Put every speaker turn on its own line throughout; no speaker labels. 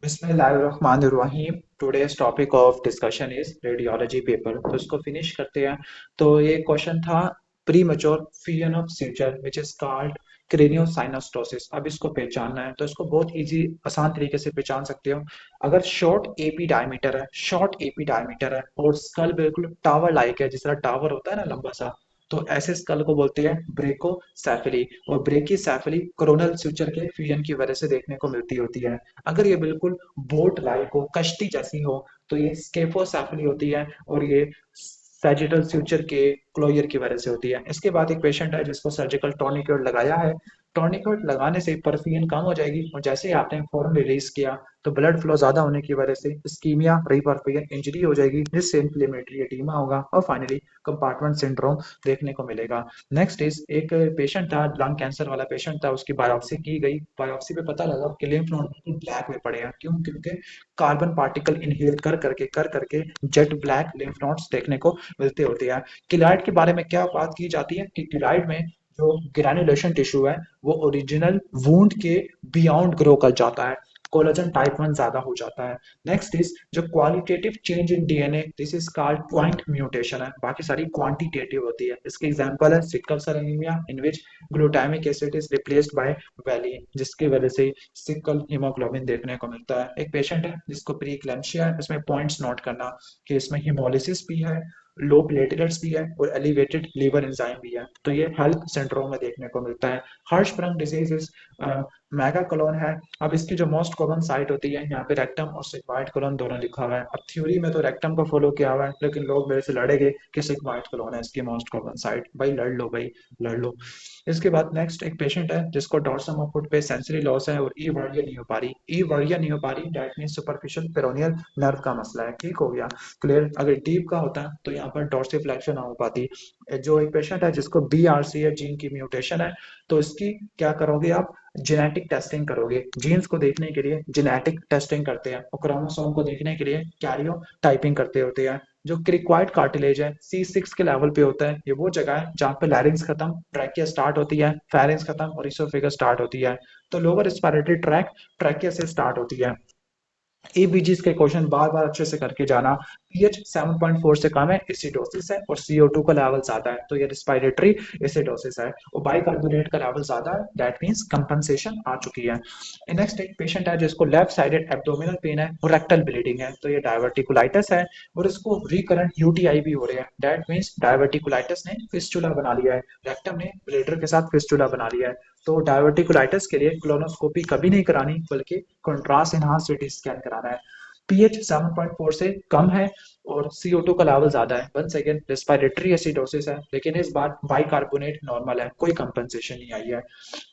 बिस्मिल्लाहिर्रहमानिर्रहीम। Today's topic of discussion is radiology paper, तो इसको फिनिश करते हैं। तो ये क्वेश्चन था premature fusion of seizure which is called craniosynostosis. अब इसको पहचानना है तो इसको बहुत इजी आसान तरीके से पहचान सकते हो। अगर शॉर्ट एपी डायमीटर है और स्कल बिल्कुल टावर लाइक है, जिस तरह टावर होता है ना लंबा सा, तो ऐसे स्कल को बोलते हैं ब्रेकोसेफली। और ब्रेकीसेफली कोरोनल फ्यूचर के फ्यूजन की वजह से देखने को मिलती होती है। अगर ये बिल्कुल बोट लाइक हो, कश्ती जैसी हो, तो ये स्केफोसेफली होती है। और ये सैजिटल फ्यूचर के क्लोयर की वजह से होती है। इसके बाद एक पेशेंट है जिसको सर्जिकल टॉर्निकेट लगाया है। टॉर्निकेट लगाने से परफियन कम हो जाएगी, और जैसे ही आपने फॉरन रिलीज किया तो ब्लड फ्लो ज्यादा होने की वजह से इस्कीमिया रीपरफियन इंजरी हो जाएगी, जिससे इन्फ्लेमेटरी एडीमा होगा और फाइनली कंपार्टमेंट सिंड्रोम देखने को मिलेगा। नेक्स्ट इज एक पेशेंट था, लंग कैंसर वाला पेशेंट था, उसकी बायोप्सी की गई। बायोप्सी पे पता लगा कि लिम्फ नोड ब्लैक में पड़े हैं। क्यों? क्योंकि कार्बन पार्टिकल इनहेल कर करके जेट ब्लैक लिम्फ नोड्स देखने को मिलते होते हैं। किलाइड के बारे में क्या बात की जाती है कि किलाइड में जो ग्रैनुलेशन टिश्यू है वो ओरिजिनल वुंड के बियॉन्ड ग्रो कर जाता है। कोलेजन टाइप 1 ज्यादा हो जाता है। नेक्स्ट इज जो qualitative change in DNA, this is called point mutation है। बाकी सारी क्वांटिटेटिव होती है। इसके एग्जांपल है sickle cell anaemia, in which glutamic acid is replaced by valine, जिसकी वजह से सिकल हीमोग्लोबिन देखने को मिलता है। एक पेशेंट है जिसको प्री क्लैम्सिया है। इसमें पॉइंट्स नोट करना कि इसमें हिमोलिसिस भी है, लो प्लेटलेट्स भी है और एलिवेटेड लिवर एंजाइम भी है। तो ये हेल्थ सिंड्रोम में देखने को मिलता है। हर्शस्प्रंग डिजीज इज मेगा कोलोन है। अब इसकी जो मोस्ट कॉमन साइट होती है, यहाँ पे रेक्टम और सिग्मॉइड कोलोन दोनों लिखा हुआ है। अब थ्योरी में तो रेक्टम को फॉलो किया हुआ है, लेकिन लोग मेरे से लड़ेंगे कि सिग्मॉइड कोलोन है इसकी मोस्ट कॉमन साइट। भाई लड़ लो, भाई लड़ लो। इसके बाद नेक्स्ट एक पेशेंट है जिसको डॉर्सम ऑफ फुट पे सेंसरी लॉस है और ई वर्जिया नियोपारी। ई वर्जिया नियोपारी that means superficial peroneal nerve का मसला है। ठीक हो गया, क्लियर। अगर डीप का होता है तो यहाँ पर डॉर्सिफ्लेक्शन ना हो पाती। जो एक पेशेंट है जिसको बीआरसी है, जीन की म्यूटेशन है, तो इसकी क्या करोगे आप? जेनेटिक टेस्टिंग करोगे। जीन्स को देखने के लिए जेनेटिक टेस्टिंग करते हैं और क्रोमोसोम को देखने के लिए कैरियो टाइपिंग करते होते हैं। जो क्रिक्वाइड कार्टिलेज है C6 के लेवल पे होता है। ये वो जगह है जहाँ पे लैरिंग्स खत्म, ट्रैकिया स्टार्ट होती है, फेरिंग्स खत्म और इसोफेगस स्टार्ट होती है। तो लोअर रिस्पिरेटरी ट्रैक ट्रैकिया से स्टार्ट होती है। एबीजीज के क्वेश्चन बार बार अच्छे से करके जाना। पीएच 7.4 से कम है, एसिडोसिस है, और CO2 का लेवल ज्यादा है, तो ये रिस्पिरेटरी एसिडोसिस है। और बाइकार्बोनेट का लेवल ज्यादा है, दैट मींस कंपनसेशन आ चुकी है। नेक्स्ट एक पेशेंट है जिसको लेफ्ट साइडेड एब्डोमिनल पेन है और रेक्टल ब्लीडिंग है, तो ये डायवर्टिकुलाइटिस है। और इसको रिकरेंट यूटीआई भी हो रहे हैं, दैट मींस डायवर्टिकुलाइटिस ने फिस्टुला बना लिया है, रेक्टम ने ब्लेडर के साथ फिस्टुला बना लिया है। तो डायवर्टिकुलाइटिस के लिए क्लोनोस्कोपी कभी नहीं करानी, बल्कि कंट्रास्ट एनहांस सीटी स्कैन कराना है। पीएच 7.4 से कम है और CO2 का लेवल ज्यादा है। वन सेकेंड, रेस्पिरेटरी एसिडोसिस है, लेकिन इस बार बाइकार्बोनेट नॉर्मल है, कोई कंपनसेशन नहीं आई है।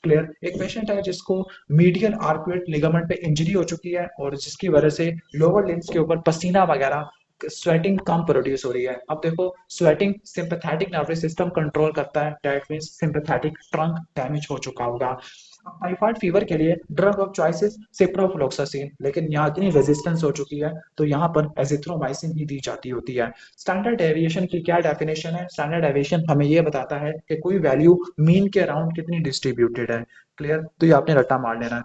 क्लियर। एक पेशेंट है जिसको मीडियल आर्कुएट लिगामेंट पे इंजरी हो चुकी है और जिसकी वजह से लोअर लिम्स के ऊपर पसीना वगैरह, स्वेटिंग कम प्रोड्यूस हो रही है। अब देखो, sweating sympathetic nervous system control करता है, that means sympathetic trunk damage हो चुका होगा। टाइफाइड फीवर के लिए ड्रग ऑफ चॉइस सिप्रोफ्लोक्सासिन, लेकिन यहाँ इतनी रेजिस्टेंस हो चुकी है तो यहाँ पर एजिथ्रोमाइसिन ही दी जाती होती है। स्टैंडर्ड डेविएशन की क्या डेफिनेशन है? स्टैंडर्ड डेविएशन हमें ये बताता है कि कोई वैल्यू मीन के अराउंड कितनी डिस्ट्रीब्यूटेड है। क्लियर, तो ये आपने रट्टा मार लेना है।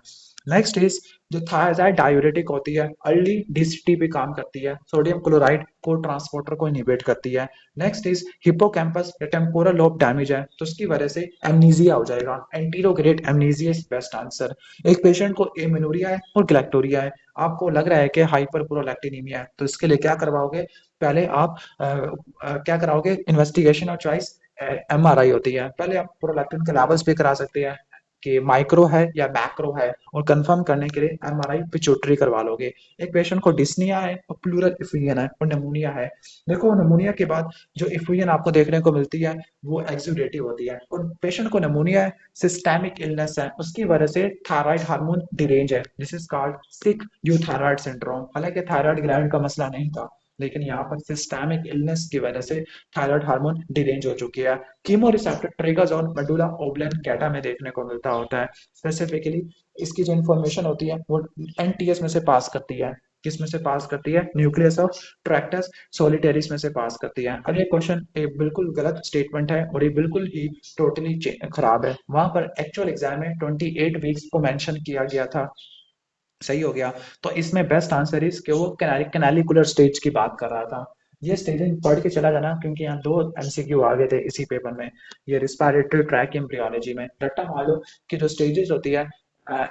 नेक्स्ट इज जो थायराइड डायूरेटिक होती है, अर्ली डीसीटी पे काम करती है, सोडियम क्लोराइड को ट्रांसपोर्टर को इनहिबिट करती है। नेक्स्ट इज हिप्पोकैम्पस या टेम्पोरल लोब डैमेज है, तो उसकी वजह से एमनीजिया हो जाएगा। Anterograde amnesia is best answer. एक पेशेंट को एमिनोरिया है और ग्लैक्टोरिया है, आपको लग रहा है कि हाइपर प्रोलैक्टिनीमिया है, तो इसके लिए क्या करवाओगे? पहले आप क्या कराओगे? इन्वेस्टिगेशन और चॉइस MRI होती है। पहले आप प्रोलैक्टिन के लेवल्स भी करा सकते हैं कि माइक्रो है या मैक्रो है, और कंफर्म करने के लिए MRI पिट्यूटरी करवा लोगे। एक पेशेंट को डिस्निया है और प्लूरल इफ्यूजन है और निमोनिया है। देखो, निमोनिया के बाद जो इफ्यूजन आपको देखने को मिलती है वो एक्सुडेटिव होती है, और पेशेंट को निमोनिया है, सिस्टेमिक इलनेस है, उसकी वजह से थायराइड हार्मोन डिरेंज है, this is called sick euthyroid syndrome. हालांकि थायराइड ग्लैंड का मसला नहीं था, लेकिन यहाँ पर सिस्टेमिक इलनेस की वजह से थायराइड हार्मोन डिरेंज हो चुकी है। Chemo receptor triggers medulla oblongata में देखने को मिलता होता है। स्पेसिफिकली इसकी जो इन्फॉर्मेशन होती है वो NTS में से पास करती है। किस में से पास करती है? न्यूक्लियस ऑफ ट्रैक्टस सोलिटेरिस में से पास करती है। अब ये क्वेश्चन एक बिल्कुल गलत स्टेटमेंट है और ये बिल्कुल ही टोटली खराब है। वहां पर एक्चुअल एग्जाम में 28 वीक्स को मेंशन किया गया था, सही हो गया। तो इसमें बेस्ट आंसर इज कि वो कैनालिकुलर स्टेज की बात कर रहा था। ये स्टेजिंग पढ़ के चला जाना, क्योंकि यहाँ दो एमसीक्यू आ गए थे इसी पेपर में। ये रिस्पायरेटरी ट्रैक एम्ब्रियोलॉजी में रट्टा मार लो कि जो स्टेजेस होती है,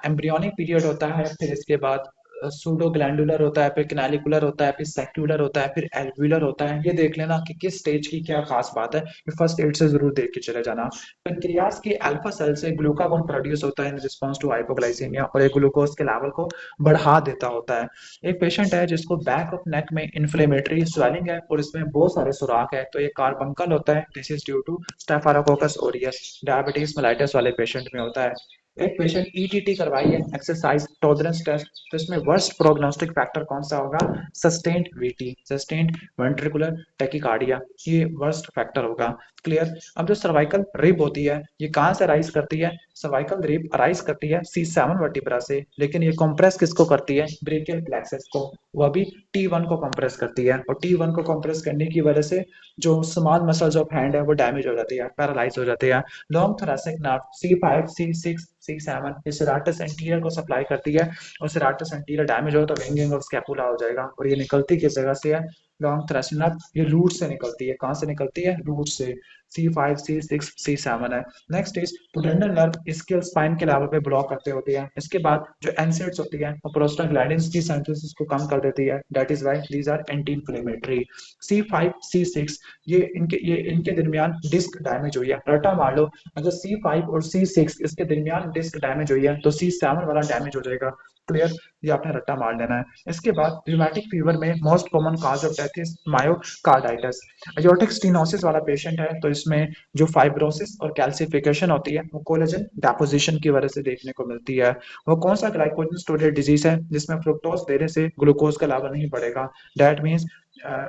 एम्ब्रियोनिक पीरियड होता है, फिर इसके बाद सूडो ग्लैंडुलर होता है, फिर कैनालिकुलर होता है, फिर सेक्युलर होता है, फिर एल्व्यूलर होता है। ये देख लेना कि किस स्टेज की क्या खास बात है, ये फर्स्ट एड से जरूर देख के चले जाना। पेनक्रियास की अल्फा सेल से ग्लूकागोन प्रोड्यूस होता है इन रिस्पॉन्स टू हाइपोग्लाइसीमिया, और ये ग्लूकोज के लेवल को बढ़ा देता होता है। एक पेशेंट है जिसको बैक ऑफ नेक में इन्फ्लेमेटरी स्वेलिंग है और इसमें बहुत सारे सुराख है, तो ये कार्बंकल होता है। This is due to staphylococcus aureus. Diabetes mellitus वाले पेशेंट में होता है। एक पेशेंट ईटीटी करवाई है, एक्सरसाइज टॉलरेंस टेस्ट, तो इसमें वर्स्ट प्रोग्नोस्टिक फैक्टर कौन सा होगा? Sustained VT, sustained ventricular tachycardia, ये वर्स्ट फैक्टर होगा। क्लियर। अब जो सर्वाइकल रिब होती है, ये कहाँ से राइज करती है? सर्वाइकल रिब अराइज करती है C7 वर्टिब्रा से, लेकिन ये कंप्रेस किसको करती है? ब्रेकियल प्लेक्सस को। वह भी T1 को कंप्रेस करती है, और T1 को कंप्रेस करने की वजह से जो स्मॉल मसल्स ऑफ हैंड है वो डैमेज हो जाती है, पैरालाइज हो जाती है। Long thoracic nerve C5 C6 C7 ये सेराटस एंटीरियर को सप्लाई करती है, और सेराटस एंटीरियर डैमेज हो तो विंगिंग ऑफ स्कैपुला हो जाएगा। और ये निकलती किस जगह से है? लॉन्ग थोरेसिक नर्व, ये रूट से निकलती है। कहाँ से निकलती है? रूट से। C5 C6 C7 है। नेक्स्ट इज पुटेंडल नर्व, इसके स्पाइन के लेवल पे ब्लॉक करते होती है। इसके बाद जो एनसेड्स होती है वो प्रोस्टाग्लैंडिन्स की सिंथेसिस को कम कर देती है, that is why these are anti inflammatory. C5 C6 ये इनके दरमियान डिस्क डैमेज हुई है, रटा मार लो। अगर C5 और C6 इसके दरमियान डिस्क डैमेज हुई है तो C7 वाला डैमेज हो जाएगा। क्लियर। ये आपने रट्टा मार लेना है। इसके बाद रूमेटिक फीवर में most common cause of death is myocarditis. Aortic stenosis वाला पेशेंट है तो इसमें जो फाइब्रोसिस और कैल्सिफिकेशन होती है वो कोलेजन डेपोजिशन की वजह से देखने को मिलती है। वो कौन सा ग्लाइकोजन स्टोरेज डिजीज है जिसमें फ्रुक्टोज देने से ग्लूकोज का लेवल नहीं बढ़ेगा? दैट मीन्स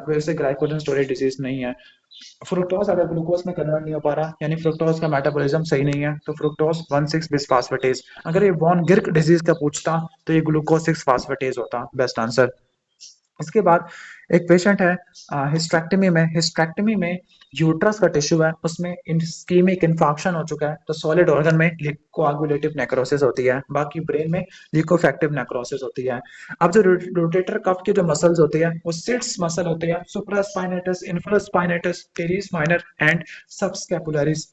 वैसे ग्लाइकोजन स्टोरेज डिजीज नहीं है। फ्रुक्टोज अगर ग्लूकोज में कन्वर्ट नहीं हो पा रहा, यानी फ्रुक्टोज का मेटाबॉलिज्म सही नहीं है, तो फ्रुक्टोज 1,6 बिस्फास्फेटेज। अगर ये वॉन गिर्क डिजीज का पूछता तो ये ग्लूकोज 6 फास्फेटेज होता। Best answer. इसके बाद एक पेशेंट है हिस्ट्रेक्टमी में यूट्रस का टिश्यू है, उसमें इस्कीमिक इन्फाक्शन हो चुका है, तो सॉलिड ऑर्गन में कोआगुलेटिव नेक्रोसिस होती है, बाकी ब्रेन में लिकोफेक्टिव नेक्रोसिस होती है। अब जो रोटेटर कफ के जो मसल्स होते हैं वो सिट्स मसल होते हैं, supraspinatus, infraspinatus, teres minor and subscapularis.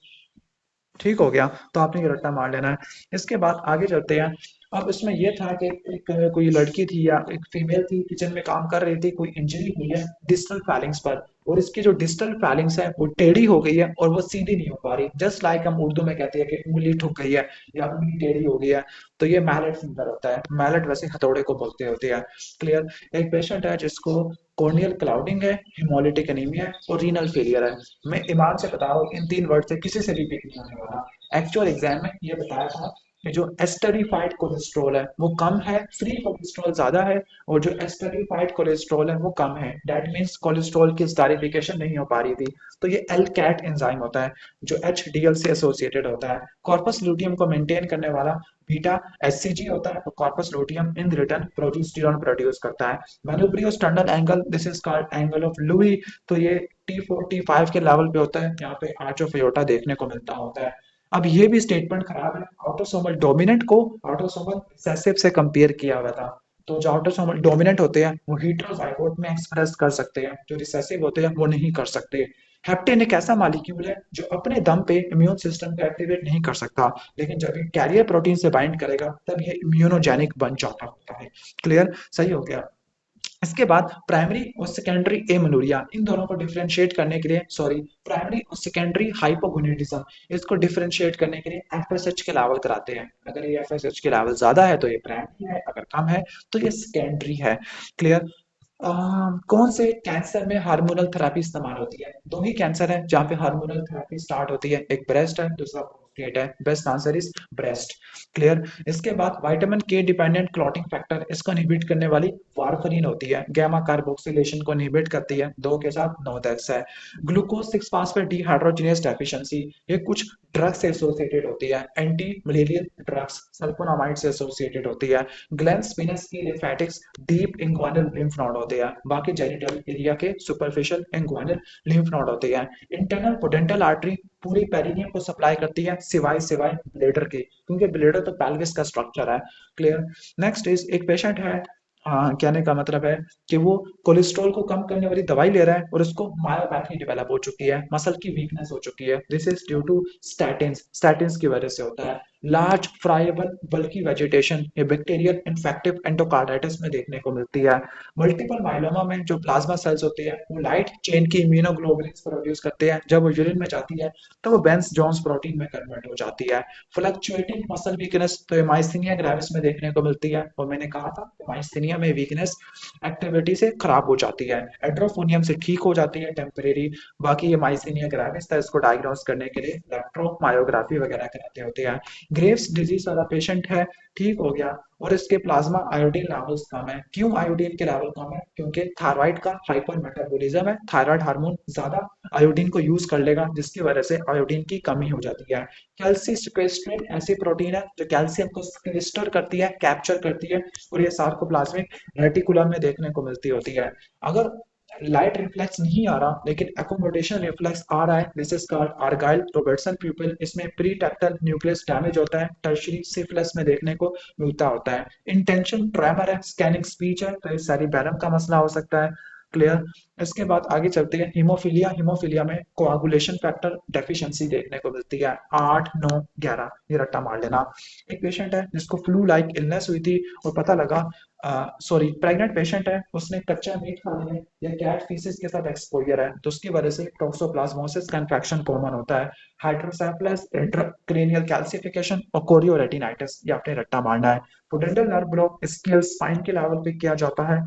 ठीक हो गया। तो आपने ये रट्टा मार लेना है। इसके बाद आगे चलते हैं। अब इसमें ये था कि एक कोई लड़की थी या एक फीमेल थी, किचन में काम कर रही थी, कोई इंजरी हुई है डिस्टल फैलिंग्स पर, और इसकी जो डिस्टल फैलिंग्स है वो टेढ़ी हो गई है और वो सीधी नहीं हो पा रही, जस्ट लाइक हम उर्दू में कहते हैं कि उंगली ठुक गई है या उंगली टेढ़ी हो गई है। तो ये मैलेट फिंगर होता है। मैलेट वैसे हथौड़े को बोलते होते हैं। क्लियर। एक पेशेंट है जिसको कॉर्नियल क्लाउडिंग है, हिमोलिटिक एनीमिया है और रीनल फेलियर है। मैं ईमान से बता रहा हूँ इन तीन वर्ड से किसी से रिपीट नहीं होने वाला। एक्चुअल एग्जाम में ये बताया था कि जो एस्टरीफाइड कोलेस्ट्रॉल है वो कम है, फ्री कोलेस्ट्रॉल ज्यादा है, और जो एस्टरीफाइड कोलेस्ट्रॉल है वो कम है। दैट मीन्स कोलेस्ट्रॉल की स्टारिफिकेशन नहीं हो पा रही थी। तो ये एल कैट एंजाइम होता है जो HDL से एसोसिएटेड होता है। कॉर्पस लूटियम को मेंटेन करने वाला बीटा HCG होता है, तो corpus luteum in return progesterone produce करता है। Manubriosternal angle, this is called angle of Louis, तो ये T4 T5 के लेवल पे होता है। यहाँ पे आर्च ऑफ एयोर्टा देखने को मिलता होता है। अब ये भी स्टेटमेंट खराब है। ऑटोसोमल डोमिनेंट को ऑटोसोमल रिसेसिव से कंपेयर किया हुआ था। तो जो ऑटोसोमल डोमिनेंट होते हैं वो हेटेरोजाइगोट में एक्सप्रेस कर सकते हैं, जो रिसेसिव होते हैं वो नहीं कर सकते। हेप्टेन एक ऐसा मॉलिक्यूल है जो अपने दम पे इम्यून सिस्टम को एक्टिवेट नहीं कर सकता, लेकिन जब ये कैरियर प्रोटीन से बाइंड करेगा तब ये इम्यूनोजेनिक बन जाता होता है। क्लियर। सही हो गया। इसके बाद प्राइमरी और सेकेंडरी एमनूरिया, इन दोनों को डिफरेंशिएट करने के लिए, सॉरी, प्राइमरी और सेकेंडरी हाइपोगोनेडिज्म, इसको डिफरेंशिएट करने के लिए एफएसएच के लेवल कराते हैं। अगर ये एफएसएच के लेवल ज्यादा है तो ये प्राइमरी है, अगर कम है तो ये सेकेंडरी है। क्लियर। कौन से कैंसर में हार्मोनल थेरेपी इस्तेमाल होती है? दो ही कैंसर है जहाँ पे हार्मोनल थेरेपी स्टार्ट होती है, एक ब्रेस्ट है, दूसरा प्रोस्टेट है। Best answer is breast. Clear. इसके बाद विटामिन के डिपेंडेंट क्लॉटिंग फैक्टर, इसको इनहिबिट करने वाली वारफरीन होती है, गैमा कार्बोक्सिलेशन को इनहिबिट करती है, 2 के साथ 9 10 है। ग्लूकोज 6 फास्फेट डिहाइड्रोजिनेज डेफिशिएंसी, ये कुछ ड्रग से एसोसिएटेड होती है, एंटी मलेरियल ड्रग्स सल्फोनामाइड से एसोसिएटेड होती है। ग्लैंड स्पिनस की लिम्फेटिक्स डीप इंग्वानल लिम्फ नोड होते हैं, बाकी जेनिटल एरिया के सुपरफिशियल इंग्वानल लिम्फ नोड होते हैं। इंटरनल पोडेंटल आर्टरी पूरी पेरिनियम को सप्लाई करती है, सिवाय सिवाय ब्लेडर के, क्योंकि ब्लेडर तो पेल्विस का स्ट्रक्चर है। क्लियर। नेक्स्ट इज एक पेशेंट है, हाँ, कहने का मतलब है कि वो कोलेस्ट्रॉल को कम करने वाली दवाई ले रहा है और उसको मायोपैथी डेवलप हो चुकी है, मसल की वीकनेस हो चुकी है। This is due to statins, statins की वजह से होता है। लार्ज फ्राइबल बल्की वेजिटेशन ये बैक्टीरियल इन्फेक्टिव एंडोकार्डाइटिस में देखने को मिलती है। मल्टीपल माइलोमा में जो प्लाज्मा सेल्स होती है वो लाइट चेन की इम्यूनोग्लोबुलिन्स प्रोड्यूस करते हैं, जब वो यूरिन में जाती है तो वो बेंस जोन्स प्रोटीन में कन्वर्ट हो जाती है। फ्लक्चुएटिंग मसल वीकनेस तो ये माइस्थीनिया ग्रेविस में देखने को मिलती है, और मैंने कहा था माइस्थीनिया में वीकनेस एक्टिविटी से खराब हो जाती है, एड्रोफोनियम से ठीक हो जाती है टेम्परेरी। बाकी ये माइस्थीनिया ग्रेविस था, इसको डायग्नोस करने के लिए इलेक्ट्रोमायोग्राफी वगैरह कराते होते हैं। ग्रेव्स डिजीज वाला पेशेंट है, ठीक हो गया, और इसके प्लाज्मा आयोडीन लेवल्स कम है। क्यों आयोडीन के लेवल कम है? क्योंकि थायराइड का हाइपर मेटाबॉलिज्म है, थायराइड हार्मोन ज्यादा आयोडीन को यूज कर लेगा, जिसकी वजह से आयोडीन की कमी हो जाती है। कैल्सिस्ट्रेटिन ऐसी प्रोटीन है जो कैल्शियम को क्लिस्टर करती है, कैप्चर करती है, और ये सार्कोप्लाज्मिक रेटिकुलम में देखने को मिलती होती है। अगर लाइट रिफ्लेक्स नहीं आ रहा लेकिन एकोमोडेशन रिफ्लेक्स आ रहा है, this is called Argyll Robertson pupil. इसमें प्री टेक्टल न्यूक्लियस डैमेज होता है, टर्शियरी सिफिलिस में देखने को मिलता होता है। इंटेंशन ट्रेमर है, स्कैनिंग स्पीच है, तो ये सेरिबेलम का मसला हो सकता है। क्लियर। इसके बाद आगे चलते हैं हीमोफीलिया। हीमोफीलिया में कोआगुलेशन फैक्टर डेफिशिएंसी देखने को मिलती है, 8 9 11, ये रट्टा मार लेना। एक पेशेंट है जिसको फ्लू लाइक इलनेस हुई थी और पता लगा, सॉरी, प्रेग्नेंट पेशेंट है, उसने कच्चा मीट खा लिया या कैट फीसिस के साथ एक्सपोजर है, तो उसकी वजह से टॉक्सोप्लाज्मोसिस का इन्फेक्शन कॉमन होता है। हाइड्रोसेफलस, इंट्राक्रैनियल कैल्सिफिकेशन और कोरियोरेटिनाइटिस, ये आपने रट्टा मारना है। पुडेंटल नर्व ब्लॉक स्केल स्पाइन के लेवल पे किया जाता है।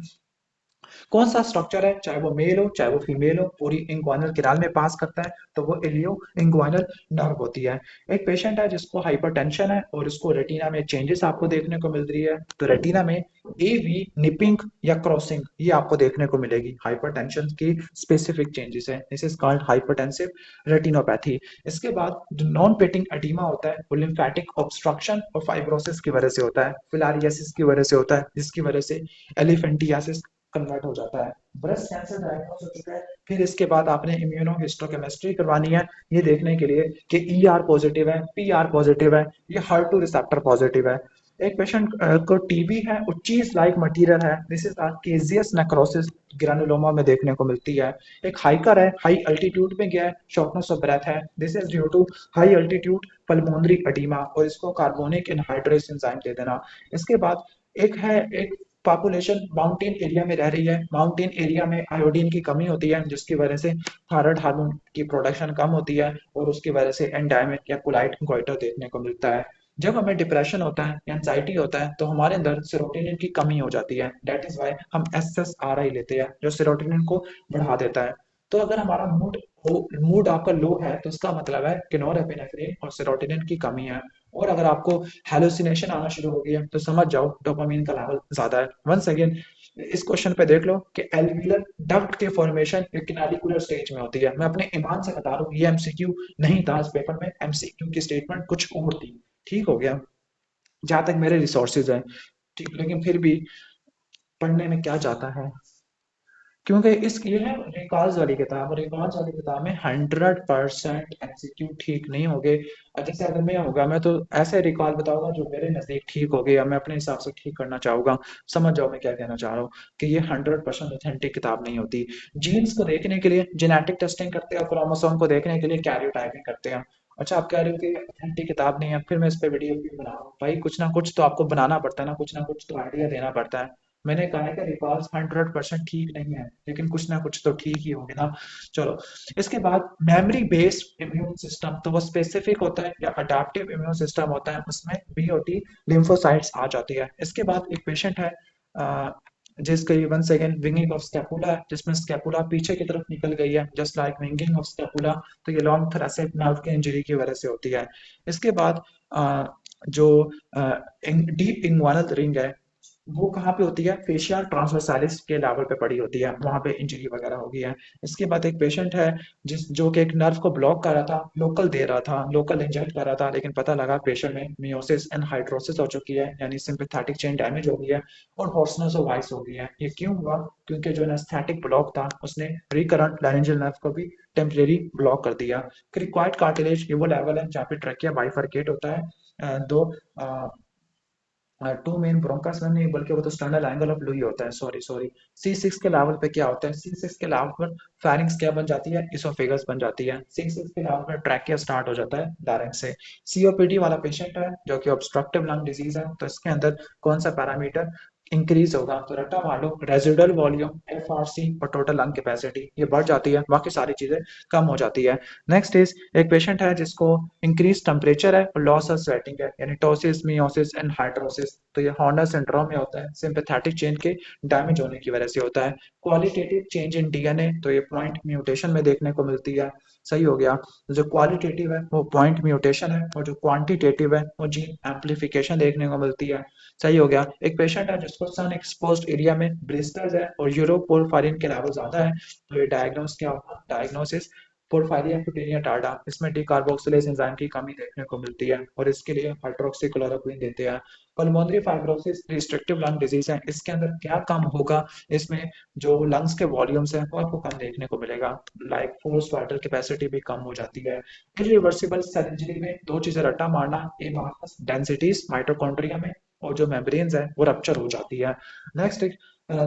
कौन सा स्ट्रक्चर है, चाहे वो मेल हो चाहे वो फीमेल हो, पूरी इंग्वानल किनाल में पास करता है, तो वो इलियो इंग्वानल नर्व होती है। एक पेशेंट है जिसको हाइपरटेंशन है और उसको रेटिना में चेंजेस आपको देखने को मिल रही है, तो रेटिना में एवी निपिंग या क्रॉसिंग ये आपको देखने को मिलेगी। हाइपरटेंशन की स्पेसिफिक चेंजेस है, this is called hypertensive retinopathy. इसके बाद जो नॉन पेटिंग एडिमा होता है वो लिम्फेटिक ऑब्स्ट्रक्शन और फाइब्रोसिस की वजह से होता है, फिलारियासिस की वजह से होता है, जिसकी वजह से एलिफेंटियासिस कन्वर्ट हो जाता है। ब्रेस्ट कैंसर डायग्नोस हो चुका है, फिर इसके बाद आपने इम्यूनोहिस्टोकेमिस्ट्री करवानी है, ये देखने के लिए कि ई आर पॉजिटिव है, पी आर पॉजिटिव है, ये HER2 रिसेप्टर पॉजिटिव है। एक पेशेंट को टीबी है और चीज लाइक मटीरियल है, this is caseous necrosis granuloma में देखने को मिलती है। एक हाइकर है, हाई अल्टीट्यूड में गया है, शॉर्टनेस ऑफ ब्रेथ है, this is due to high altitude pulmonary oedema, और इसको कार्बोनिक एनहाइड्रेस एंजाइम दे देना। इसके बाद एक पॉपुलेशन माउंटेन एरिया में रह रही है, माउंटेन एरिया में आयोडीन की कमी होती है, जिसकी वजह से थायराइड हार्मोन की प्रोडक्शन कम होती है, और उसकी वजह से एंडाइमिक या कुलाइट गोइटर देखने को मिलता है। जब हमें डिप्रेशन होता है, एंजाइटी होता है, तो हमारे अंदर सेरोटोनिन की कमी हो जाती है, दैट इज व्हाई हम SSRI लेते हैं जो सेरोटोनिन को बढ़ा देता है। तो अगर हमारा मूड आपका लो है तो इसका मतलब है कि नॉरएपिनेफ्रिन और सेरोटोनिन की कमी है। और अगर आपको हेलुसिनेशन आना शुरू हो गया तो समझ जाओ डोपामिन का लेवल ज्यादा है। वंस अगेन इस क्वेश्चन पे देख लो कि एल्वियुलर डक्ट के फॉर्मेशन किनारिकुलर स्टेज में होती है। मैं अपने ईमान से बता रहा हूँ, ये MCQ नहीं था इस पेपर में, MCQ की स्टेटमेंट कुछ और थी। ठीक हो गया, जहां तक मेरे रिसोर्सेज हैं। ठीक, लेकिन फिर भी पढ़ने में क्या जाता है, क्योंकि इस ये है रिकॉल्स वाली किताब, और रिकॉल्स वाली किताब में 100% MCQ ठीक नहीं होंगे। जैसे अगर मैं होगा, मैं तो ऐसे रिकॉल बताऊंगा जो मेरे नजदीक ठीक हो गए या मैं अपने हिसाब से ठीक करना चाहूंगा। समझ जाओ मैं क्या कहना चाह रहा हूँ, कि ये 100% ऑथेंटिक किताब नहीं होती। जीन्स को देखने के लिए जेनेटिक टेस्टिंग करते हैं, क्रोमोसोम को देखने के लिए कैरियोटाइपिंग करते हैं। अच्छा, आप कह रहे हो कि ऑथेंटिक किताब नहीं है, फिर मैं इस पे वीडियो क्यों बना रहा हूँ भाई? कुछ ना कुछ तो आपको बनाना पड़ता है ना कुछ तो आइडिया देना पड़ता है। मैंने कहा है कि रिकॉल्स 100% ठीक नहीं है, लेकिन कुछ ना कुछ तो ठीक ही होंगे ना। चलो, इसके बाद मेमोरी बेस्ड इम्यून सिस्टम, तो वो स्पेसिफिक होता है या अडेप्टिव इम्यून सिस्टम होता है, उसमें BOT लिम्फोसाइट्स आ जाती है। इसके बाद एक पेशेंट है, जिसकी one second winging of scapula है, जिसमें स्कैपुला पीछे की तरफ निकल गई है, just like winging of scapula. तो ये लॉन्ग थोरेसिक नर्व की इंजरी की वजह से होती है। इसके बाद जो डीप इंग्वानल रिंग है, वो कहाँ पे होती है, फेशियल ट्रांसवर्सालिस के लेवल पे पड़ी होती है, वहां पे इंजरी वगैरह हो गई है। इसके बाद एक पेशेंट है जिस जो कि एक नर्व को ब्लॉक कर रहा था, लोकल दे रहा था, लोकल इंजेक्ट कर रहा था, लेकिन पता लगा पेशेंट में मियोसिस एंड हाइड्रोसिस हो चुकी है, यानी सिंपैथेटिक चेन डैमेज हो गई है और हॉर्सनेस ऑफ वॉइस हो गई है। ये क्यों हुआ? क्योंकि जो एनेस्थेटिक ब्लॉक था उसने रिकरेंट लैरिंजियल नर्व को भी टेम्परेरी ब्लॉक कर दिया। क्रिक्वाइड कार्टिलेज ये वो लेवल है जहाँ पे ट्रैकिया बाइफरकेट होता है, दो टू मेन ब्रोंकस में नहीं, बल्कि वो तो स्टर्नल एंगल ऑफ लुई होता है, सॉरी सॉरी। C6 के लेवल पे क्या होता है, C6 के लेवल पर फेरिंक्स क्या बन जाती है, इसोफेगस बन जाती है। C6 के लेवल पर ट्रैकिया स्टार्ट हो जाता है लारिंक्स से। COPD वाला पेशेंट है जो कि ऑब्स्ट्रक्टिव लंग डिजीज है, तो इसके अंदर कौन सा पैरामीटर इंक्रीज होगा, तो रट्टा मार लो, रेजिडुअल वॉल्यूम, FRC और टोटल लंग कैपेसिटी ये बढ़ जाती है, बाकी सारी चीजें कम हो जाती है। नेक्स्ट इज एक पेशेंट है जिसको इंक्रीज टेम्परेचर है और लॉस ऑफ स्वेटिंग है, यानी टोसिस, मियोसिस एंड हाइड्रोसिस, तो ये हॉर्नर सिंड्रोम में होता है, सिंपैथेटिक चेन के डैमेज होने की वजह से होता है। क्वालिटेटिव चेंज इन डीएनए, तो ये पॉइंट म्यूटेशन में देखने को मिलती है, सही हो गया। जो क्वालिटेटिव है वो पॉइंट म्यूटेशन है और जो क्वांटिटेटिव है वो जीन एम्पलीफिकेशन देखने को मिलती है, सही हो गया। एक पेशेंट है जिसको सन एक्सपोज्ड एरिया में ब्लिस्टर्स है और यूरोपोरफायरिन के लेवल ज्यादा है, तो ये डायग्नोस क्या होगा, डायग्नोसिस पोर्फायरिया क्यूटेनिया टार्डा, इसमें डिकार्बोक्सिलेज एंजाइम की कमी देखने को मिलती है और इसके लिए हाइड्रोक्सीक्लोरोक्विन देते हैं। Pulmonary fibrosis restrictive lung disease है, इसके अंदर क्या कम होगा, इसमें जो लंग्स के वॉल्यूम्स हैं वो आपको कम देखने को मिलेगा, लाइक फोर्स वाटर कैपेसिटी भी कम हो जाती है। इरिवर्सिबल सेल इंजरी में दो चीजें रट्टा मारना, ए डेंसिटीज माइटोकॉन्ड्रिया में और जो मेम्ब्रेन्स है वो रप्चर हो जाती है। नेक्स्ट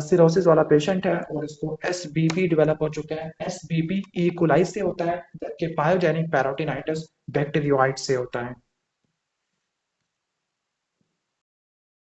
सिरोसिस वाला पेशेंट है और इसको SBP डेवलप हो चुका है। SBP ई कोलाई से होता है, जबकि पायोजेनिक पैरोटिनाइटिस बैक्टीरियोइड से होता है।